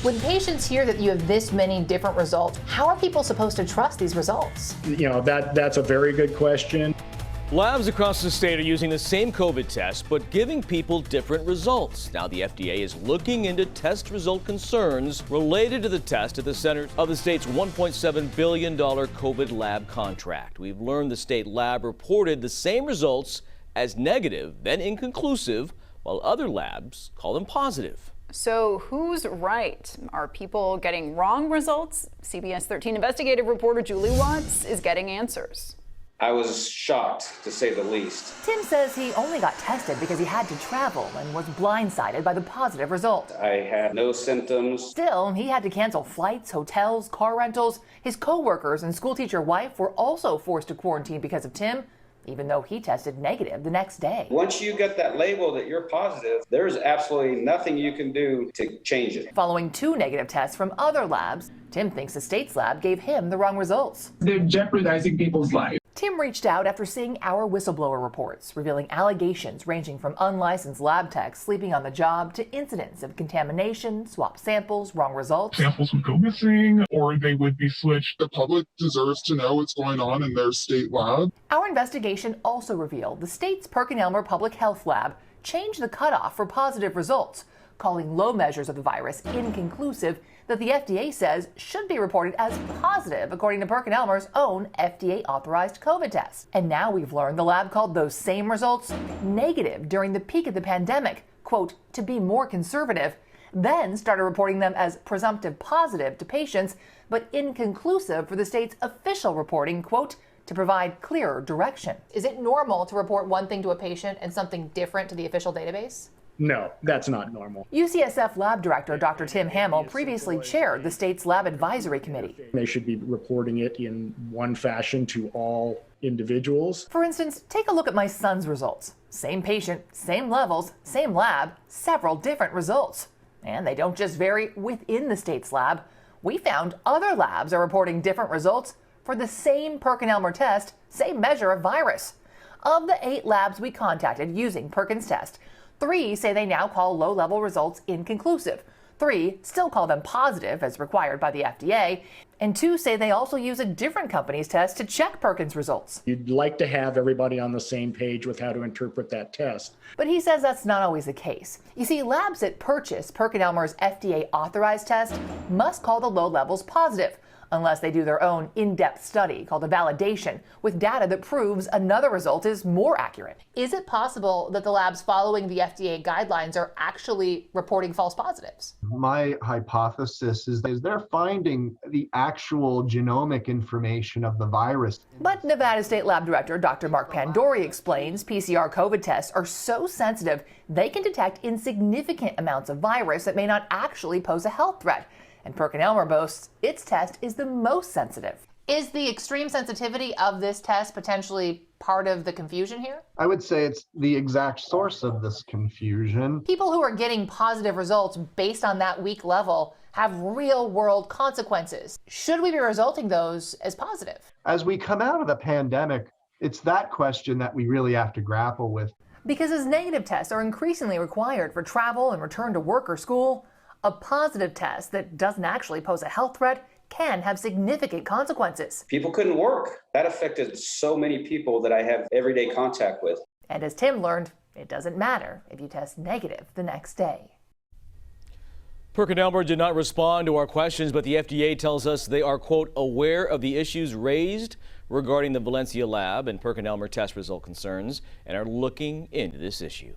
When patients hear that you have this many different results, how are people supposed to trust these results? That's a very good question. Labs across the state are using the same COVID test, but giving people different results. Now the FDA is looking into test result concerns related to the test at the center of the state's $1.7 billion COVID lab contract. We've learned the state lab reported the same results as negative, then inconclusive, while other labs call them positive. So who's right? Are people getting wrong results? CBS 13 investigative reporter Julie Watts is getting answers. I was shocked, to say the least. Tim says he only got tested because he had to travel and was blindsided by the positive result. I had no symptoms. Still, he had to cancel flights, hotels, car rentals. His co-workers and schoolteacher wife were also forced to quarantine because of Tim, even though he tested negative the next day. Once you get that label that you're positive, there's absolutely nothing you can do to change it. Following 2 negative tests from other labs, Tim thinks the state's lab gave him the wrong results. They're jeopardizing people's lives. Tim reached out after seeing our whistleblower reports, revealing allegations ranging from unlicensed lab techs sleeping on the job to incidents of contamination, swap samples, wrong results. Samples would go missing or they would be switched. The public deserves to know what's going on in their state lab. Our investigation also revealed the state's PerkinElmer Public Health Lab changed the cutoff for positive results, calling low measures of the virus inconclusive that the FDA says should be reported as positive according to PerkinElmer's own FDA-authorized COVID test. And now we've learned the lab called those same results negative during the peak of the pandemic, quote, to be more conservative, then started reporting them as presumptive positive to patients, but inconclusive for the state's official reporting, quote, to provide clearer direction. Is it normal to report one thing to a patient and something different to the official database? No, that's not normal. UCSF Lab Director Dr. Tim Hamill previously chaired the state's Lab Advisory Committee. They should be reporting it in one fashion to all individuals. For instance, take a look at my son's results. Same patient, same levels, same lab, several different results. And they don't just vary within the state's lab. We found other labs are reporting different results for the same PerkinElmer test, same measure of virus. Of the 8 labs we contacted using Perkin's test, 3 say they now call low-level results inconclusive. 3 still call them positive as required by the FDA. And 2 say they also use a different company's test to check Perkin's results. You'd like to have everybody on the same page with how to interpret that test. But he says that's not always the case. You see, labs that purchase PerkinElmer's FDA-authorized test must call the low levels positive, unless they do their own in-depth study called a validation with data that proves another result is more accurate. Is it possible that the labs following the FDA guidelines are actually reporting false positives? My hypothesis is they're finding the actual genomic information of the virus. But Nevada State Lab Director Dr. Mark Pandori explains PCR COVID tests are so sensitive they can detect insignificant amounts of virus that may not actually pose a health threat. And PerkinElmer boasts its test is the most sensitive. Is the extreme sensitivity of this test potentially part of the confusion here? I would say it's the exact source of this confusion. People who are getting positive results based on that weak level have real-world consequences. Should we be resulting those as positive? As we come out of the pandemic, it's that question that we really have to grapple with. Because as negative tests are increasingly required for travel and return to work or school, a positive test that doesn't actually pose a health threat can have significant consequences. People couldn't work. That affected so many people that I have everyday contact with. And as Tim learned, it doesn't matter if you test negative the next day. PerkinElmer did not respond to our questions, but the FDA tells us they are, quote, aware of the issues raised regarding the Valencia lab and PerkinElmer test result concerns and are looking into this issue.